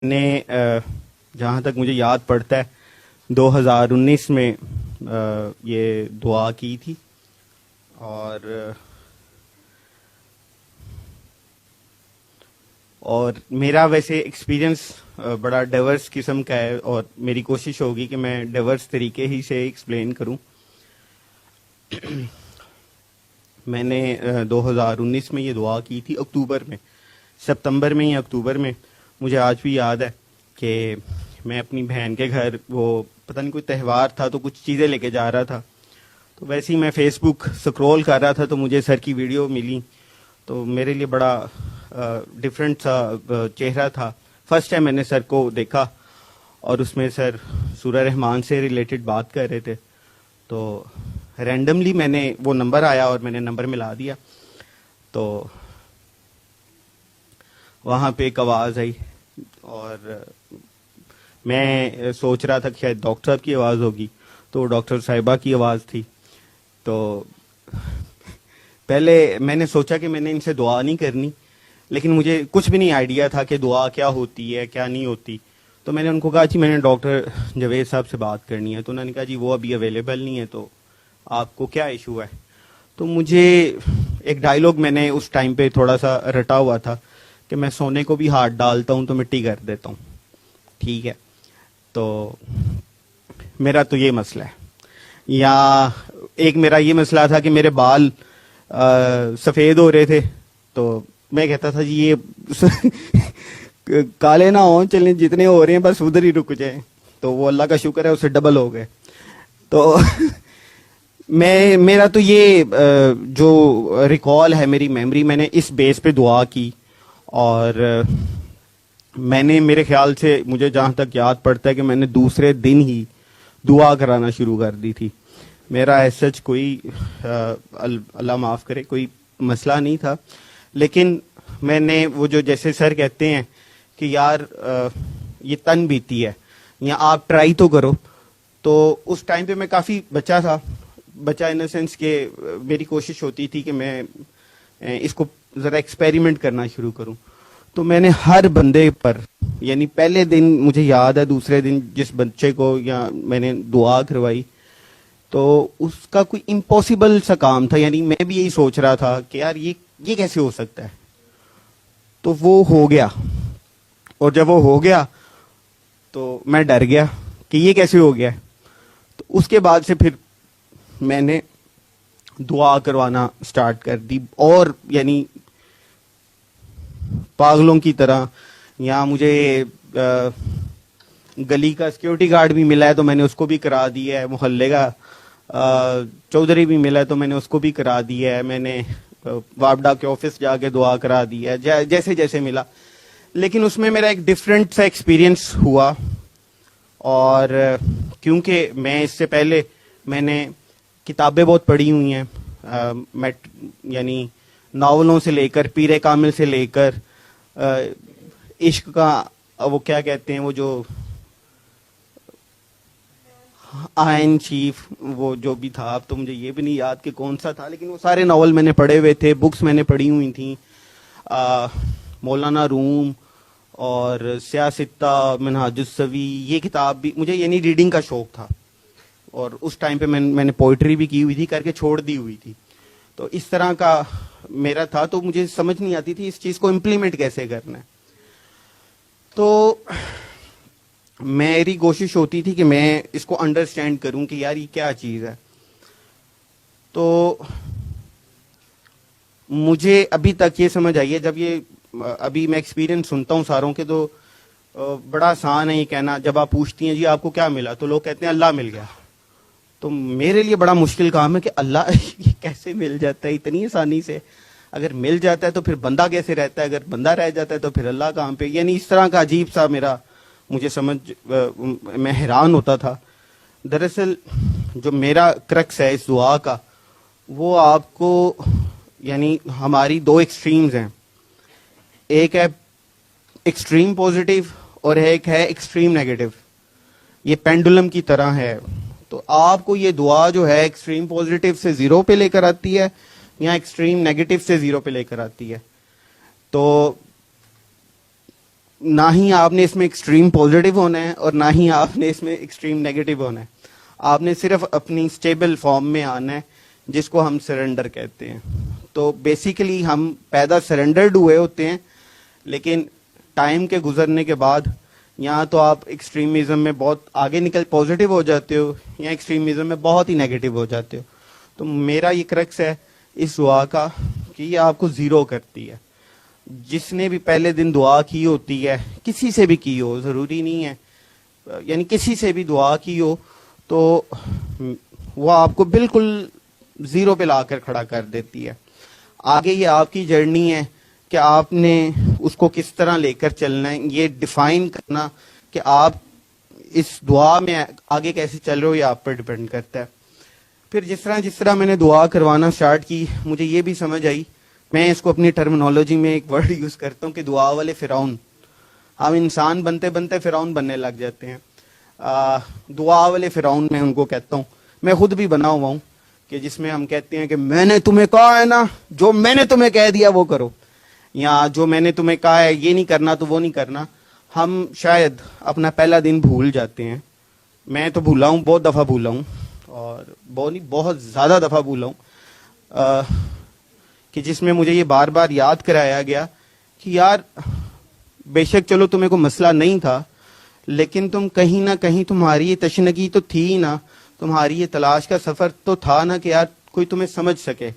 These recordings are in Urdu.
نے جہاں تک مجھے یاد پڑتا ہے 2019 میں یہ دعا کی تھی اور میرا ویسے ایکسپیرینس بڑا ڈائیورس قسم کا ہے اور میری کوشش ہوگی کہ میں ڈائیورس طریقے ہی سے ایکسپلین کروں. میں نے 2019 میں یہ دعا کی تھی اکتوبر میں، سپتمبر میں یا اکتوبر میں. مجھے آج بھی یاد ہے کہ میں اپنی بہن کے گھر، وہ پتہ نہیں کوئی تہوار تھا تو کچھ چیزیں لے کے جا رہا تھا، تو ویسے ہی میں فیس بک سکرول کر رہا تھا تو مجھے سر کی ویڈیو ملی. تو میرے لیے بڑا ڈفرینٹ سا چہرہ تھا. فرسٹ ٹائم میں نے سر کو دیکھا اور اس میں سر سورہ رحمان سے ریلیٹڈ بات کر رہے تھے. تو رینڈملی میں نے وہ نمبر آیا اور میں نے نمبر ملا دیا. تو وہاں پہ ایک آواز آئی اور میں سوچ رہا تھا کہ شاید ڈاکٹر صاحب کی آواز ہوگی، تو ڈاکٹر صاحبہ کی آواز تھی. تو پہلے میں نے سوچا کہ میں نے ان سے دعا نہیں کرنی، لیکن مجھے کچھ بھی نہیں آئیڈیا تھا کہ دعا کیا ہوتی ہے کیا نہیں ہوتی. تو میں نے ان کو کہا جی میں نے ڈاکٹر جاوید صاحب سے بات کرنی ہے. تو انہوں نے کہا جی وہ ابھی اویلیبل نہیں ہے، تو آپ کو کیا ایشو ہے. تو مجھے ایک ڈائیلاگ میں نے اس ٹائم پہ تھوڑا سا رٹا ہوا تھا کہ میں سونے کو بھی ہاتھ ڈالتا ہوں تو مٹی کر دیتا ہوں. ٹھیک ہے، تو میرا تو یہ مسئلہ ہے. یا ایک میرا یہ مسئلہ تھا کہ میرے بال سفید ہو رہے تھے، تو میں کہتا تھا جی یہ کالے نہ ہوں، چلیں جتنے ہو رہے ہیں بس ادھر ہی رک جائیں. تو وہ اللہ کا شکر ہے اسے ڈبل ہو گئے. تو میرا تو یہ جو ریکال ہے میری میموری، میں نے اس بیس پہ دعا کی. اور میں نے میرے خیال سے، مجھے جہاں تک یاد پڑتا ہے کہ میں نے دوسرے دن ہی دعا کرانا شروع کر دی تھی. میرا ایسا کوئی اللہ معاف کرے کوئی مسئلہ نہیں تھا، لیکن میں نے وہ جو جیسے سر کہتے ہیں کہ یار یہ تن بیتی ہے یا آپ ٹرائی تو کرو. تو اس ٹائم پہ میں کافی بچہ تھا، بچہ ان سینس کہ میری کوشش ہوتی تھی کہ میں اس کو ذرا ایکسپیریمنٹ کرنا شروع کروں. تو میں نے ہر بندے پر، یعنی پہلے دن مجھے یاد ہے، دوسرے دن جس بچے کو یا میں نے دعا کروائی تو اس کا کوئی امپاسبل سا کام تھا. یعنی میں بھی یہی سوچ رہا تھا کہ یار یہ کیسے ہو سکتا ہے. تو وہ ہو گیا، اور جب وہ ہو گیا تو میں ڈر گیا کہ یہ کیسے ہو گیا. تو اس کے بعد سے پھر میں نے دعا کروانا سٹارٹ کر دی، اور یعنی پاگلوں کی طرح. یا مجھے گلی کا سیکیورٹی گارڈ بھی ملا ہے تو میں نے اس کو بھی کرا دیا ہے، محلے کا چودھری بھی ملا ہے تو میں نے اس کو بھی کرا دیا ہے، میں نے وابڈا کے آفس جا کے دعا کرا دی ہے، جیسے جیسے ملا. لیکن اس میں میرا ایک ڈفرینٹ سا ایکسپیرینس ہوا. اور کیونکہ میں اس سے پہلے میں نے کتابیں بہت پڑھی ہوئی ہیں، یعنی ناولوں سے لے کر پیر کامل سے لے کر عشق کا وہ کیا کہتے ہیں، وہ جو آئین چیف، وہ جو بھی تھا، اب تو مجھے یہ بھی نہیں یاد کہ کون سا تھا، لیکن وہ سارے ناول میں نے پڑھے ہوئے تھے، بکس میں نے پڑھی ہوئی تھیں. مولانا روم اور سیاستہ، منہاج السوی، یہ کتاب بھی مجھے یعنی ریڈنگ کا شوق تھا. اور اس ٹائم پہ میں نے پوئٹری بھی کی ہوئی تھی، کر کے چھوڑ دی ہوئی تھی. تو اس طرح کا میرا تھا، تو مجھے سمجھ نہیں آتی تھی اس چیز کو امپلیمنٹ کیسے کرنا ہے. تو میری کوشش ہوتی تھی کہ میں اس کو انڈرسٹینڈ کروں کہ یار یہ کیا چیز ہے. تو مجھے ابھی تک یہ سمجھ آئی ہے، جب یہ ابھی میں ایکسپیرینس سنتا ہوں ساروں کے، تو بڑا آسان ہے یہ کہنا. جب آپ پوچھتی ہیں جی آپ کو کیا ملا، تو لوگ کہتے ہیں اللہ مل گیا. تو میرے لیے بڑا مشکل کام ہے کہ اللہ یہ کیسے مل جاتا ہے اتنی آسانی سے. اگر مل جاتا ہے تو پھر بندہ کیسے رہتا ہے، اگر بندہ رہ جاتا ہے تو پھر اللہ کہاں پہ. یعنی اس طرح کا عجیب سا مجھے سمجھ، میں حیران ہوتا تھا. دراصل جو میرا کرکس ہے اس دعا کا، وہ آپ کو، یعنی ہماری دو ایکسٹریمز ہیں، ایک ہے ایکسٹریم پوزیٹیو اور ایک ہے ایکسٹریم نیگیٹو. یہ پینڈولم کی طرح ہے. تو آپ کو یہ دعا جو ہے ایکسٹریم پوزیٹیو سے 0 پہ لے کر آتی ہے یا ایکسٹریم نیگیٹو سے 0 پہ لے کر آتی ہے. تو نہ ہی آپ نے اس میں ایکسٹریم پازیٹیو ہونا ہے اور نہ ہی آپ نے اس میں ایکسٹریم نیگیٹو ہونا ہے. آپ نے صرف اپنی اسٹیبل فارم میں آنا ہے جس کو ہم سرنڈر کہتے ہیں. تو بیسیکلی ہم پیدا سرنڈرڈ ہوئے ہوتے ہیں, لیکن ٹائم کے گزرنے کے بعد یا تو آپ ایکسٹریمزم میں بہت آگے نکل پازیٹیو ہو جاتے ہو یا ایکسٹریمزم میں بہت ہی نیگیٹو ہو جاتے ہو. تو میرا یہ کرکس ہے اس دعا کا کہ یہ آپ کو زیرو کرتی ہے. جس نے بھی پہلے دن دعا کی ہوتی ہے, کسی سے بھی کی ہو, ضروری نہیں ہے, یعنی کسی سے بھی دعا کی ہو تو وہ آپ کو بالکل زیرو پہ لا کر کھڑا کر دیتی ہے. آگے یہ آپ کی جرنی ہے کہ آپ نے اس کو کس طرح لے کر چلنا ہے, یہ ڈیفائن کرنا کہ آپ اس دعا میں آگے کیسے چل رہے ہو, یہ آپ پر ڈیپینڈ کرتا ہے. پھر جس طرح میں نے دعا کروانا سٹارٹ کی, مجھے یہ بھی سمجھ آئی, میں اس کو اپنی ٹرمینالوجی میں ایک ورڈ یوز کرتا ہوں کہ دعا والے فرعون. ہم انسان بنتے بنتے فرعون بننے لگ جاتے ہیں. دعا والے فرعون میں ان کو کہتا ہوں, میں خود بھی بنا ہوا ہوں کہ جس میں ہم کہتے ہیں کہ میں نے تمہیں کہا ہے نا, جو میں نے تمہیں کہہ دیا وہ کرو, یا جو میں نے تمہیں کہا ہے یہ نہیں کرنا تو وہ نہیں کرنا. ہم شاید اپنا پہلا دن بھول جاتے ہیں. میں تو بھولا ہوں, بہت دفعہ بھولا ہوں, اور بہت زیادہ دفعہ بھولا ہوں, کہ جس میں مجھے یہ بار بار یاد کرایا گیا کہ یار بے شک چلو تمہیں کوئی مسئلہ نہیں تھا, لیکن تم کہیں نہ کہیں تمہاری یہ تشنگی تو تھی نا, تمہاری یہ تلاش کا سفر تو تھا نا کہ یار کوئی تمہیں سمجھ سکے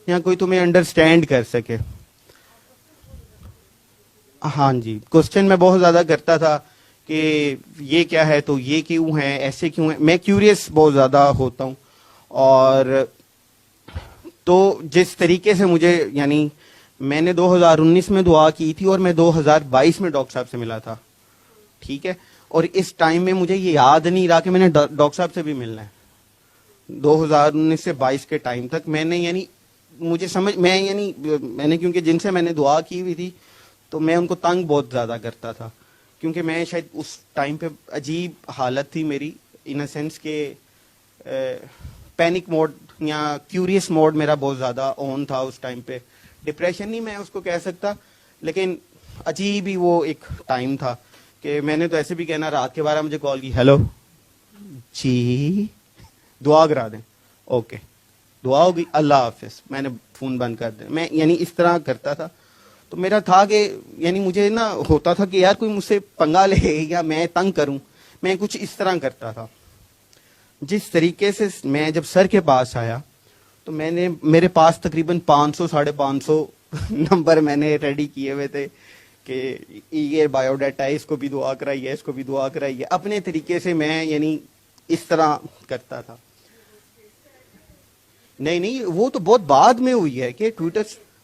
یا کوئی تمہیں انڈرسٹینڈ کر سکے. ہاں جی, کوسچن میں بہت زیادہ کرتا تھا کہ یہ کیا ہے, تو یہ کیوں ہے, ایسے کیوں ہے. میں کیوریس بہت زیادہ ہوتا ہوں, اور تو جس طریقے سے مجھے, یعنی میں نے 2019 میں دعا کی تھی اور میں 2022 میں ڈاکٹر صاحب سے ملا تھا, ٹھیک ہے, اور اس ٹائم میں مجھے یہ یاد نہیں رہا کہ میں نے ڈاکٹر صاحب سے بھی ملنا ہے. 2019 سے 22 کے ٹائم تک میں نے, یعنی مجھے سمجھ, میں نے کیونکہ جن سے میں نے دعا کی ہوئی تھی تو میں ان کو تنگ بہت زیادہ کرتا تھا, کیونکہ میں شاید اس ٹائم پہ عجیب حالت تھی میری, ان اے سینس کہ پینک موڈ یا کیوریس موڈ میرا بہت زیادہ آن تھا اس ٹائم پہ. ڈپریشن نہیں میں اس کو کہہ سکتا, لیکن عجیب ہی وہ ایک ٹائم تھا کہ میں نے تو ایسے بھی کہنا, رات کے 12 مجھے کال کی, ہیلو جی دعا کرا دیں, اوکے دعا ہوگی, اللہ حافظ, میں نے فون بند کر دیا. میں یعنی اس طرح کرتا تھا. تو میرا تھا کہ یعنی مجھے نا ہوتا تھا کہ یار کوئی مجھ سے پنگا لے یا میں تنگ کروں, میں کچھ اس طرح کرتا تھا. جس طریقے سے میں جب سر کے پاس آیا تو میں نے, میرے پاس تقریباً 500-550 نمبر میں نے ریڈی کیے ہوئے تھے کہ یہ بایو ڈیٹا ہے, اس کو بھی دعا کرائیے, اس کو بھی دعا کرائیے. اپنے طریقے سے میں یعنی اس طرح کرتا تھا. نہیں وہ تو بہت بعد میں ہوئی ہے کہ ٹویٹر,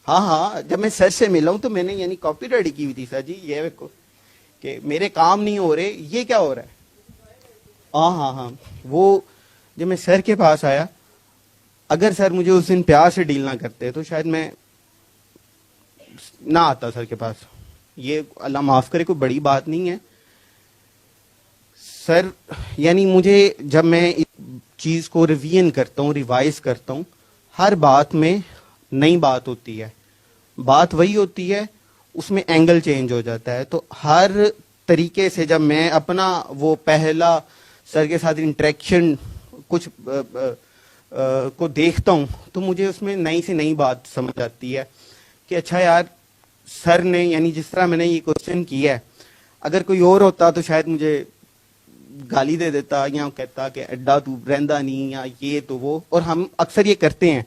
ہاں جب میں سر سے ملا ہوں تو میں نے یعنی کاپی ریڈی کی ہوئی تھی, سر جی یہ کہ میرے کام نہیں ہو رہے, یہ کیا ہو رہا ہے. ہاں وہ جب میں سر کے پاس آیا, اگر سر مجھے اس دن پیار سے ڈیل نہ کرتے تو شاید میں نہ آتا سر کے پاس. یہ اللہ معاف کرے کوئی بڑی بات نہیں ہے سر, یعنی مجھے جب میں اس چیز کو ریویژن کرتا ہوں, ریوائز کرتا ہوں, ہر بات میں نئی بات ہوتی ہے, بات وہی ہوتی ہے, اس میں اینگل چینج ہو جاتا ہے. تو ہر طریقے سے جب میں اپنا وہ پہلا سر کے ساتھ انٹریکشن کچھ کو دیکھتا ہوں تو مجھے اس میں نئی سے نئی بات سمجھ آتی ہے کہ اچھا یار سر نے, یعنی جس طرح میں نے یہ کوشچن کیا ہے, اگر کوئی اور ہوتا تو شاید مجھے گالی دے دیتا یا کہتا کہ اڈا تو رہندا نہیں یا یہ تو وہ, اور ہم اکثر یہ کرتے ہیں.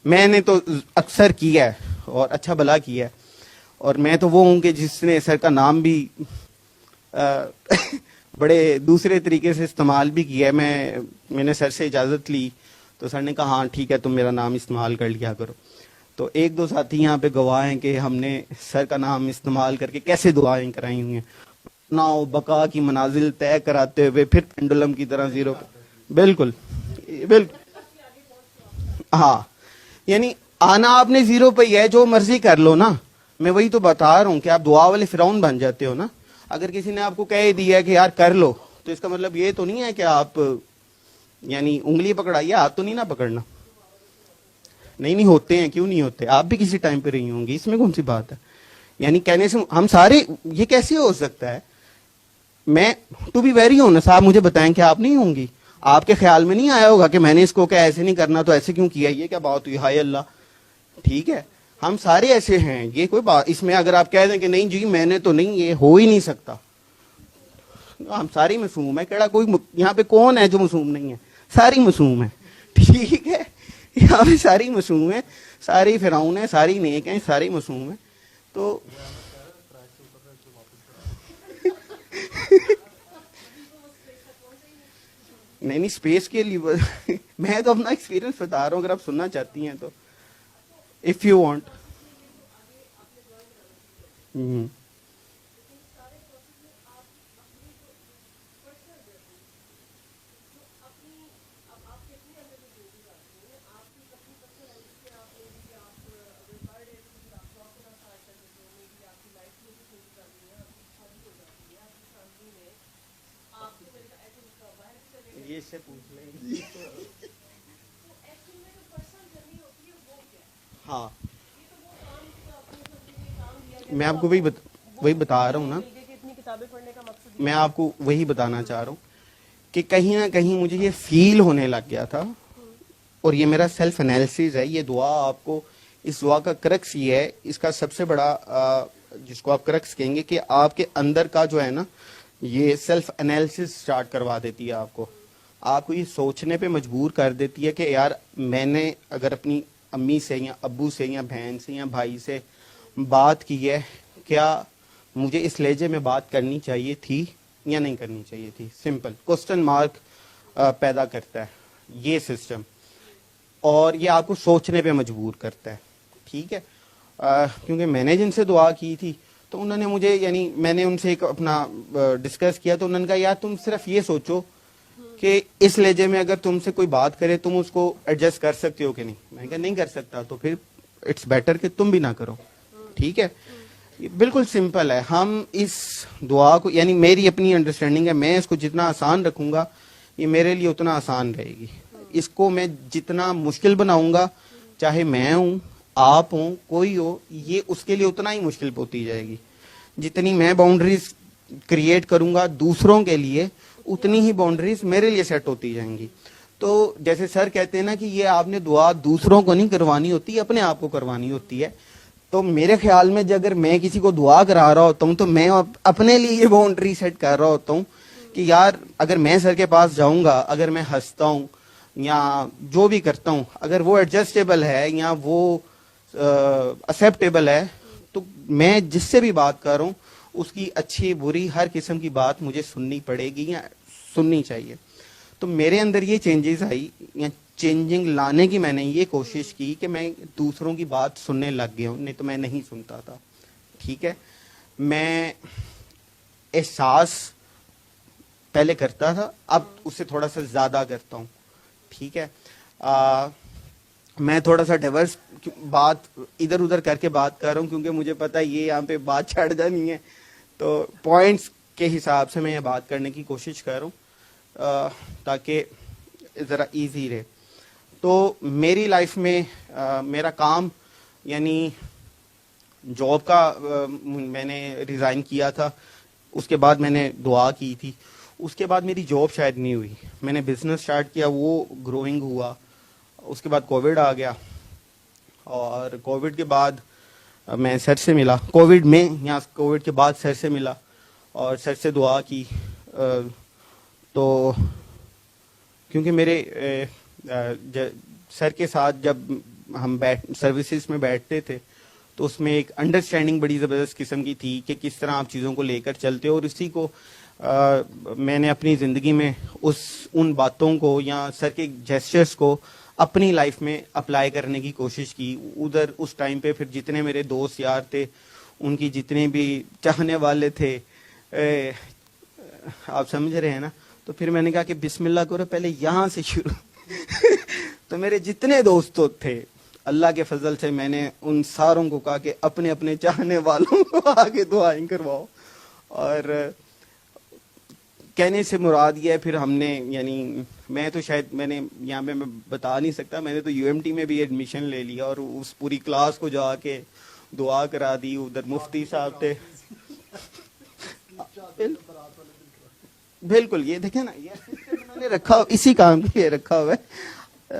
میں نے تو اکثر کیا ہے اور اچھا بھلا کیا ہے, اور میں تو وہ ہوں کہ جس نے سر کا نام بھی بڑے دوسرے طریقے سے استعمال بھی کیا ہے. میں نے سر سے اجازت لی تو سر نے کہا ہاں ٹھیک ہے تم میرا نام استعمال کر لیا کرو. تو 1-2 ساتھی یہاں پہ گواہ ہیں کہ ہم نے سر کا نام استعمال کر کے کیسے دعائیں کرائی ہوئی ہیں, ناؤ بقا کی منازل طے کراتے ہوئے پھر پینڈولم کی طرح زیرو. بالکل ہاں, یعنی آنا آپ نے زیرو پہ ہی ہے, جو مرضی کر لو نا. میں وہی تو بتا رہا ہوں کہ آپ دعا والے فرعون بن جاتے ہو نا. اگر کسی نے آپ کو کہہ دیا کہ یار کر لو تو اس کا مطلب یہ تو نہیں ہے کہ آپ یعنی انگلی پکڑائیے, ہاتھ تو نہیں نہ پکڑنا. نہیں ہوتے ہیں, کیوں نہیں ہوتے, آپ بھی کسی ٹائم پہ رہی ہوں گی, اس میں کون سی بات ہے. یعنی کہنے سے ہم سارے, یہ کیسے ہو سکتا ہے؟ میں ٹو بی ویری آنیسٹ, آپ مجھے بتائیں کہ آپ نہیں ہوں گی, آپ کے خیال میں نہیں آیا ہوگا کہ میں نے اس کو کہ ایسے نہیں کرنا تو ایسے کیوں کیا, یہ کیا بات ہوئی, ہائے اللہ. ٹھیک ہے, ہم سارے ایسے ہیں, یہ کوئی بات, اس میں اگر آپ کہہ دیں کہ نہیں جی میں نے تو نہیں, یہ ہو ہی نہیں سکتا. ہم ساری معصوم ہے, کیڑا کوئی یہاں پہ کون ہے جو معصوم نہیں ہے؟ ساری معصوم ہے. ٹھیک ہے, یہاں پہ ساری معصوم ہے, ساری فرعون ہے, ساری نیک ہیں, ساری معصوم ہے. تو نہیں اسپیس کے لیے میں تو اپنا ایکسپیرینس بتا رہا ہوں, اگر آپ سننا چاہتی ہیں تو اف یو وانٹ. یہ سے پوچھ لیں. ہاں میں آپ کو وہی بتا رہا ہوں نا, میں آپ کو وہی بتانا چاہ رہا ہوں کہ کہیں نہ کہیں مجھے یہ فیل ہونے لگ گیا تھا, اور یہ میرا سیلف انالیسس ہے. یہ دعا آپ کو, اس دعا کا کرکس یہ ہے, اس کا سب سے بڑا جس کو آپ کرکس کہیں گے کہ آپ کے اندر کا جو ہے نا, یہ سیلف انالیسس سٹارٹ کروا دیتی ہے آپ کو یہ سوچنے پہ مجبور کر دیتی ہے کہ یار میں نے اگر اپنی امی سے یا ابو سے یا بہن سے یا بھائی سے بات کی ہے, کیا مجھے اس لہجے میں بات کرنی چاہیے تھی یا نہیں کرنی چاہیے تھی. سمپل کوسچن مارک پیدا کرتا ہے یہ سسٹم, اور یہ آپ کو سوچنے پہ مجبور کرتا ہے. ٹھیک ہے, کیونکہ میں نے جن سے دعا کی تھی تو انہوں نے مجھے, یعنی میں نے ان سے ایک اپنا ڈسکس کیا تو انہوں نے کہا یار تم صرف یہ سوچو کہ اس لہجے میں اگر تم سے کوئی بات کرے تم اس کو ایڈجسٹ کر سکتے ہو کہ نہیں. میں نے کہا نہیں کر سکتا, تو پھر اٹس بیٹر کہ تم بھی نہ کرو. ٹھیک ہے, بالکل سمپل ہے. ہم اس دعا کو, یعنی میری اپنی انڈرسٹینڈنگ ہے, میں اس کو جتنا آسان رکھوں گا یہ میرے لیے اتنا آسان رہے گی. اس کو میں جتنا مشکل بناؤں گا, چاہے میں ہوں, آپ ہوں, کوئی ہو, یہ اس کے لیے اتنا ہی مشکل ہوتی جائے گی. جتنی میں باؤنڈریز کریٹ کروں گا دوسروں کے لیے, اتنی ہی باؤنڈریز میرے لیے سیٹ ہوتی جائیں گی. تو جیسے سر کہتے ہیں نا کہ یہ آپ نے دعا دوسروں کو نہیں کروانی ہوتی, اپنے آپ کو کروانی ہوتی ہے. تو میرے خیال میں اگر میں کسی کو دعا کرا رہا ہوتا ہوں تو میں اپنے لیے یہ باؤنڈری سیٹ کر رہا ہوتا ہوں کہ یار اگر میں سر کے پاس جاؤں گا, اگر میں ہنستا ہوں یا جو بھی کرتا ہوں, اگر وہ ایڈجسٹیبل ہے یا وہ ایکسیپٹیبل ہے, تو میں جس سے بھی بات کر رہا ہوں اس کی اچھی بری ہر قسم کی بات مجھے سننی پڑے گی یا سننی چاہیے. تو میرے اندر یہ چینجز آئی, یا چینجنگ لانے کی میں نے یہ کوشش کی کہ میں دوسروں کی بات سننے لگ گیا ہوں, نہیں تو میں نہیں سنتا تھا. ٹھیک ہے, میں احساس پہلے کرتا تھا, اب اس سے تھوڑا سا زیادہ کرتا ہوں. ٹھیک ہے, میں تھوڑا سا ڈائیورس بات ادھر ادھر کر کے بات کر رہا ہوں کیونکہ مجھے پتا یہ یہاں پہ بات چھڑ جانی ہے, تو پوائنٹس کے حساب سے میں یہ بات کرنے کی کوشش کر رہا ہوں تاکہ ذرا ایزی رہے. تو میری لائف میں میرا کام, یعنی جاب کا میں نے ریزائن کیا تھا, اس کے بعد میں نے دعا کی تھی, اس کے بعد میری جاب شاید نہیں ہوئی, میں نے بزنس سٹارٹ کیا, وہ گروئنگ ہوا. اس کے بعد کووڈ آ گیا, اور کووڈ کے بعد میں سر سے ملا, کووڈ میں یا کووڈ کے بعد سر سے ملا اور سر سے دعا کی. تو کیونکہ میرے سر کے ساتھ جب ہم سروسز میں بیٹھتے تھے تو اس میں ایک انڈرسٹینڈنگ بڑی زبردست قسم کی تھی کہ کس طرح آپ چیزوں کو لے کر چلتے ہو, اور اسی کو میں نے اپنی زندگی میں ان باتوں کو یا سر کے جیسچرز کو اپنی لائف میں اپلائی کرنے کی کوشش کی. ادھر اس ٹائم پہ پھر جتنے میرے دوست یار تھے, ان کی جتنے بھی چاہنے والے تھے, آپ سمجھ رہے ہیں نا, تو پھر میں نے کہا کہ بسم اللہ کرو, پہلے یہاں سے شروع. تو میرے جتنے دوست تھے, اللہ کے فضل سے میں نے ان ساروں کو کہا کہ اپنے اپنے چاہنے والوں کو آگے دعائیں کرواؤ. اور کہنے سے مراد یہ ہے, پھر ہم نے, یعنی میں تو شاید میں نے یہاں پہ میں بتا نہیں سکتا, میں نے تو UMT میں بھی ایڈمیشن لے لیا اور اس پوری کلاس کو جا کے دعا کرا دی. ادھر مفتی صاحب تھے. بالکل یہ دیکھیں نا, یہ انہوں نے رکھا اسی کام کے لیے رکھا ہوا ہے.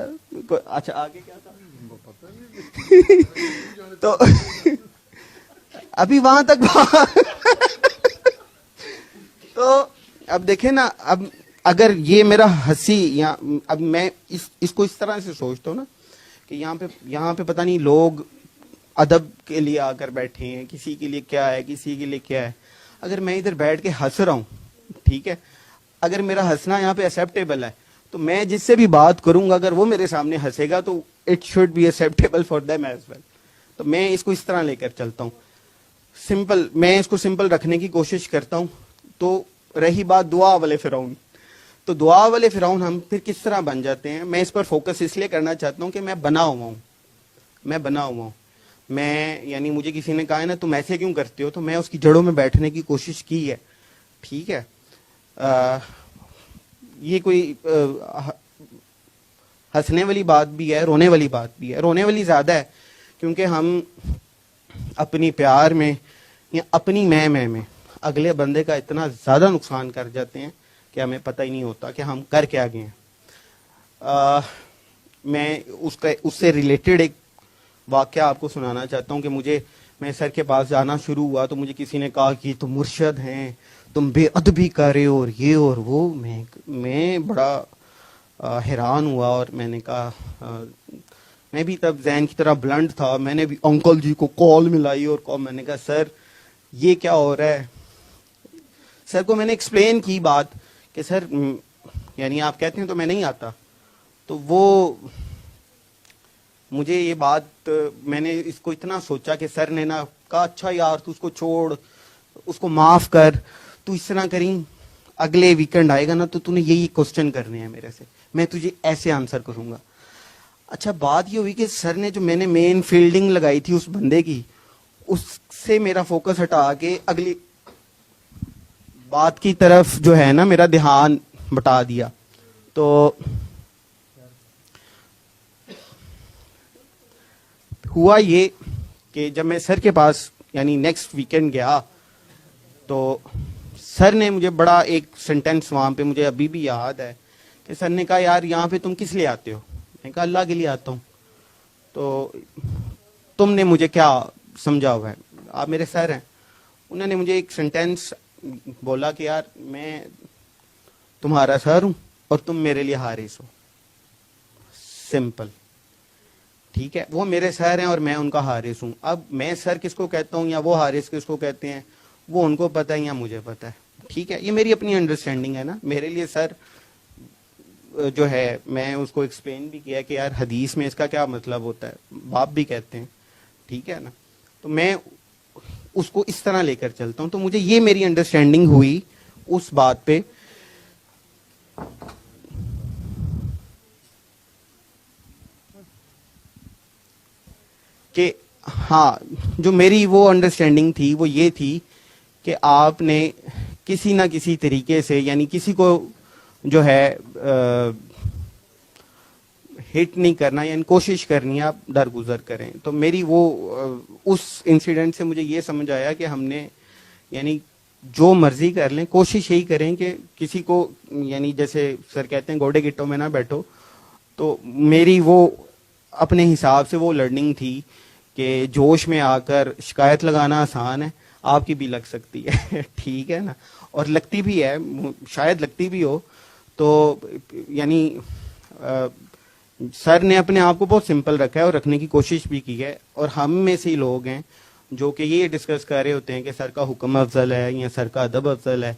اچھا آگے کیا تھا تو ابھی وہاں تک تو اب دیکھیں نا, اب اگر یہ میرا ہنسی یا اب میں اس کو اس طرح سے سوچتا ہوں نا کہ یہاں پہ پتہ نہیں لوگ ادب کے لیے آ کر بیٹھے ہیں, کسی کے لیے کیا ہے, کسی کے لیے کیا ہے. اگر میں ادھر بیٹھ کے ہنس رہا ہوں, ٹھیک ہے, اگر میرا ہنسنا یہاں پہ ایکسیپٹیبل ہے تو میں جس سے بھی بات کروں گا اگر وہ میرے سامنے ہنسے گا تو it should be acceptable for them as well. تو میں اس کو اس طرح لے کر چلتا ہوں, سمپل, میں اس کو سمپل رکھنے کی کوشش کرتا ہوں. تو رہی بات دعا والے فرعون, تو دعا والے فرعون ہم پھر کس طرح بن جاتے ہیں, میں اس پر فوکس اس لیے کرنا چاہتا ہوں کہ میں بنا ہوا ہوں. میں یعنی مجھے کسی نے کہا ہے نا تم ایسے کیوں کرتے ہو, تو میں اس کی جڑوں میں بیٹھنے کی کوشش کی ہے. ٹھیک ہے, یہ کوئی ہنسنے والی بات بھی ہے, رونے والی بات بھی ہے. رونے والی زیادہ ہے کیونکہ ہم اپنی پیار میں یا اپنی میں اگلے بندے کا اتنا زیادہ نقصان کر جاتے ہیں کہ ہمیں پتہ ہی نہیں ہوتا کہ ہم کر کے آگے ہیں. میں اس سے ریلیٹڈ ایک واقعہ آپ کو سنانا چاہتا ہوں کہ میں سر کے پاس جانا شروع ہوا تو مجھے کسی نے کہا کہ تم مرشد ہیں, تم بے ادبی کر رہے ہو اور یہ اور وہ. میں بڑا حیران ہوا اور میں نے کہا, میں بھی تب ذہن کی طرح بلنٹ تھا, میں نے بھی انکل جی کو کال ملائی اور میں نے کہا سر یہ کیا ہو رہا ہے. سر کو میں نے ایکسپلین کی بات کہ سر یعنی آپ کہتے ہیں تو میں نہیں آتا. تو وہ مجھے یہ بات, میں نے اس کو اتنا سوچا کہ سر نے نا کہا اچھا یار تو اس کو چھوڑ, اس کو معاف کر, تو اس طرح کریں اگلے ویکنڈ آئے گا نا تو نے یہی کوسچن کرنے ہیں میرے سے, میں تجھے ایسے آنسر کروں گا. اچھا بات یہ ہوئی کہ سر نے جو میں نے مین فیلڈنگ لگائی تھی اس بندے کی, اس سے میرا فوکس ہٹا کے اگلی بات کی طرف جو ہے نا میرا دھیان بٹا دیا. تو ہوا یہ کہ جب میں سر کے پاس یعنی نیکسٹ ویکنڈ گیا تو سر نے مجھے بڑا ایک سینٹینس وہاں پہ مجھے ابھی بھی یاد ہے کہ سر نے کہا یار یہاں پہ تم کس لیے آتے ہو. میں نے کہا اللہ کے لیے آتا ہوں. تو تم نے مجھے کیا سمجھا ہوا ہے, آپ میرے سر ہیں. انہوں نے مجھے ایک سینٹینس بولا کہ یار میں تمہارا سر ہوں اور تم میرے لیے حارث ہو. سمپل, ٹھیک ہے, وہ میرے سر ہیں اور میں ان کا حارث ہوں. اب میں سر کس کو کہتا ہوں یا وہ حارث کس کو کہتے ہیں وہ ان کو پتہ ہے یا مجھے پتہ ہے. ٹھیک ہے, یہ میری اپنی انڈرسٹینڈنگ ہے نا. میرے لیے سر جو ہے میں اس کو ایکسپلین بھی کیا کہ یار حدیث میں اس کا کیا مطلب ہوتا ہے, باپ بھی کہتے ہیں. ٹھیک ہے نا, تو میں اس کو اس طرح لے کر چلتا ہوں. تو مجھے یہ میری انڈرسٹینڈنگ ہوئی اس بات پہ کہ ہاں جو میری وہ انڈرسٹینڈنگ تھی وہ یہ تھی کہ آپ نے کسی نہ کسی طریقے سے یعنی کسی کو جو ہے ہٹ نہیں کرنا, یعنی کوشش کرنی ہے آپ درگزر کریں. تو میری وہ اس انسیڈنٹ سے مجھے یہ سمجھ آیا کہ ہم نے یعنی جو مرضی کر لیں کوشش یہی کریں کہ کسی کو یعنی جیسے سر کہتے ہیں گوڑے گٹوں میں نہ بیٹھو. تو میری وہ اپنے حساب سے وہ لرننگ تھی کہ جوش میں آ کر شکایت لگانا آسان ہے, آپ کی بھی لگ سکتی ہے. ٹھیک ہے نا, اور لگتی بھی ہے, شاید لگتی بھی ہو. تو یعنی سر نے اپنے آپ کو بہت سمپل رکھا ہے اور رکھنے کی کوشش بھی کی ہے. اور ہم میں سے لوگ ہیں جو کہ یہ ڈسکس کر رہے ہوتے ہیں کہ سر کا حکم افضل ہے یا سر کا ادب افضل ہے.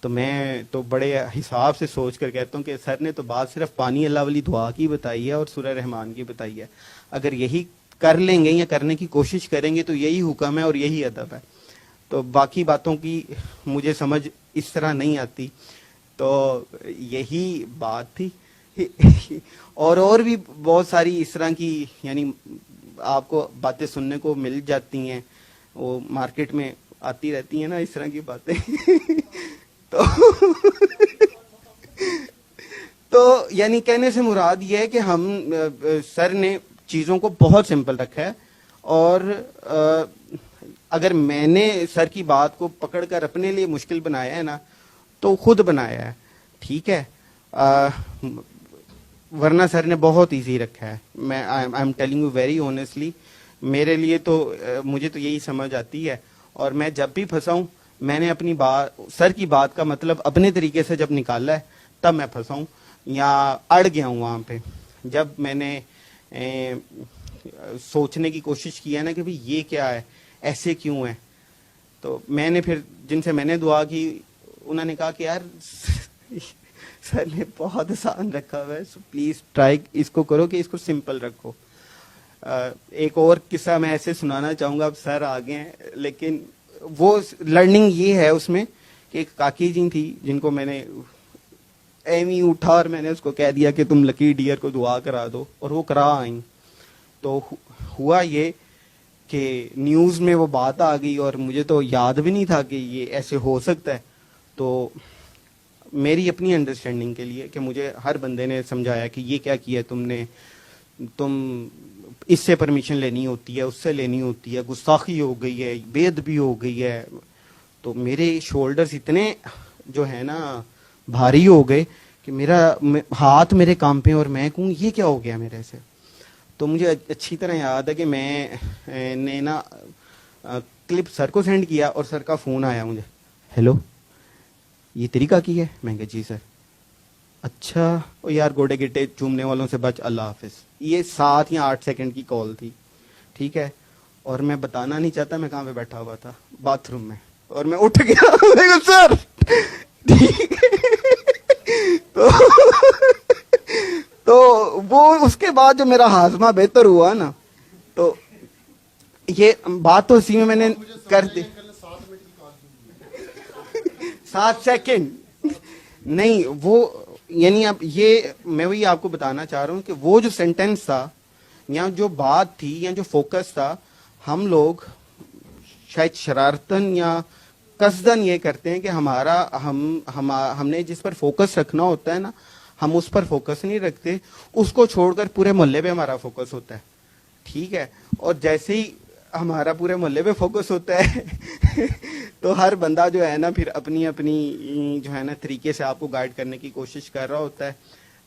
تو میں تو بڑے حساب سے سوچ کر کہتا ہوں کہ سر نے تو بات صرف پانی اللہ والی دعا کی بتائی ہے اور سورہ رحمان کی بتائی ہے. اگر یہی کر لیں گے یا کرنے کی کوشش کریں گے تو یہی حکم ہے اور یہی ادب ہے. تو باقی باتوں کی مجھے سمجھ اس طرح نہیں آتی. تو یہی بات تھی. اور بھی بہت ساری اس طرح کی یعنی آپ کو باتیں سننے کو مل جاتی ہیں, وہ مارکیٹ میں آتی رہتی ہیں نا اس طرح کی باتیں. تو یعنی کہنے سے مراد یہ ہے کہ ہم سر نے چیزوں کو بہت سمپل رکھا ہے اور اگر میں نے سر کی بات کو پکڑ کر اپنے لیے مشکل بنایا ہے نا تو خود بنایا ہے, ٹھیک ہے. ورنہ سر نے بہت ایزی رکھا ہے. میں I am telling you very honestly, میرے لیے تو مجھے تو یہی سمجھ آتی ہے. اور میں جب بھی پھنسا ہوں, میں نے اپنی بات, سر کی بات کا مطلب اپنے طریقے سے جب نکالا ہے تب میں پھنسا ہوں یا اڑ گیا ہوں وہاں پہ. جب میں نے سوچنے کی کوشش کی ہے نا کہ بھئی یہ کیا ہے, ایسے کیوں ہے, تو میں نے پھر جن سے میں نے دعا کی انہوں نے کہا کہ یار سر نے بہت آسان رکھا ہوا ہے, سو پلیز ٹرائی اس کو کرو کہ اس کو سمپل رکھو. ایک اور قصہ میں ایسے سنانا چاہوں گا, اب سر آگے ہیں, لیکن وہ لرننگ یہ ہے اس میں کہ ایک کاکی جی تھی جن کو میں نے ایویں اٹھا اور میں نے اس کو کہہ دیا کہ تم لکی ڈیئر کو دعا کرا دو, اور وہ کرا آئیں. تو ہوا یہ کہ نیوز میں وہ بات آ گئی اور مجھے تو یاد بھی نہیں تھا کہ یہ ایسے ہو سکتا ہے. تو میری اپنی انڈرسٹینڈنگ کے لیے کہ مجھے ہر بندے نے سمجھایا کہ یہ کیا کیا تم نے, تم اس سے پرمیشن لینی ہوتی ہے, اس سے لینی ہوتی ہے, گستاخی ہو گئی ہے, بے ادبی ہو گئی ہے. تو میرے شولڈرز اتنے جو ہے نا بھاری ہو گئے کہ میرا ہاتھ میرے کام پہ, اور میں کہوں یہ کیا ہو گیا میرے سے. تو مجھے اچھی طرح یاد ہے کہ میں نے نا کلپ سر کو سینڈ کیا اور سر کا فون آیا مجھے, ہیلو یہ طریقہ کی ہے. میں کہا جی سر. اچھا او یار گوڑے گٹے چومنے والوں سے بچ, اللہ حافظ. یہ 7 یا 8 سیکنڈ کی کال تھی, ٹھیک ہے. اور میں بتانا نہیں چاہتا میں کہاں پہ بیٹھا ہوا تھا, باتھ روم میں, اور میں اٹھ گیا. میں کہا سر ٹھیک ہے. تو وہ اس کے بعد جو میرا ہاضمہ بہتر ہوا نا, تو یہ بات تو اسی میں نے کر دی. 7 سیکنڈ نہیں, وہ یعنی اب یہ میں وہی آپ کو بتانا چاہ رہا ہوں کہ وہ جو سینٹینس تھا یا جو بات تھی یا جو فوکس تھا, ہم لوگ شاید شرارتن یا قصدن یہ کرتے ہیں کہ ہم نے جس پر فوکس رکھنا ہوتا ہے نا, ہم اس پر فوکس نہیں رکھتے, اس کو چھوڑ کر پورے محلے پہ ہمارا فوکس ہوتا ہے, ٹھیک ہے. اور جیسے ہی ہمارا پورے محلے پہ فوکس ہوتا ہے تو ہر بندہ جو ہے نا پھر اپنی جو ہے نا طریقے سے آپ کو گائیڈ کرنے کی کوشش کر رہا ہوتا ہے.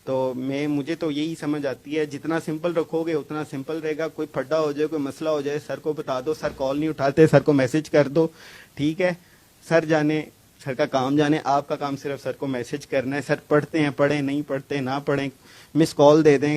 تو مجھے تو یہی سمجھ آتی ہے, جتنا سمپل رکھو گے اتنا سمپل رہے گا. کوئی پھڈا ہو جائے, کوئی مسئلہ ہو جائے, سر کو بتا دو, سر کال نہیں اٹھاتے, سر کو میسج کر دو, ٹھیک ہے. سر جانے, سر کا کام جانے, آپ کا کام صرف سر کو میسج کرنا ہے. سر پڑھتے ہیں پڑھیں, نہیں پڑھتے نہ پڑھیں, مس کال دے دیں.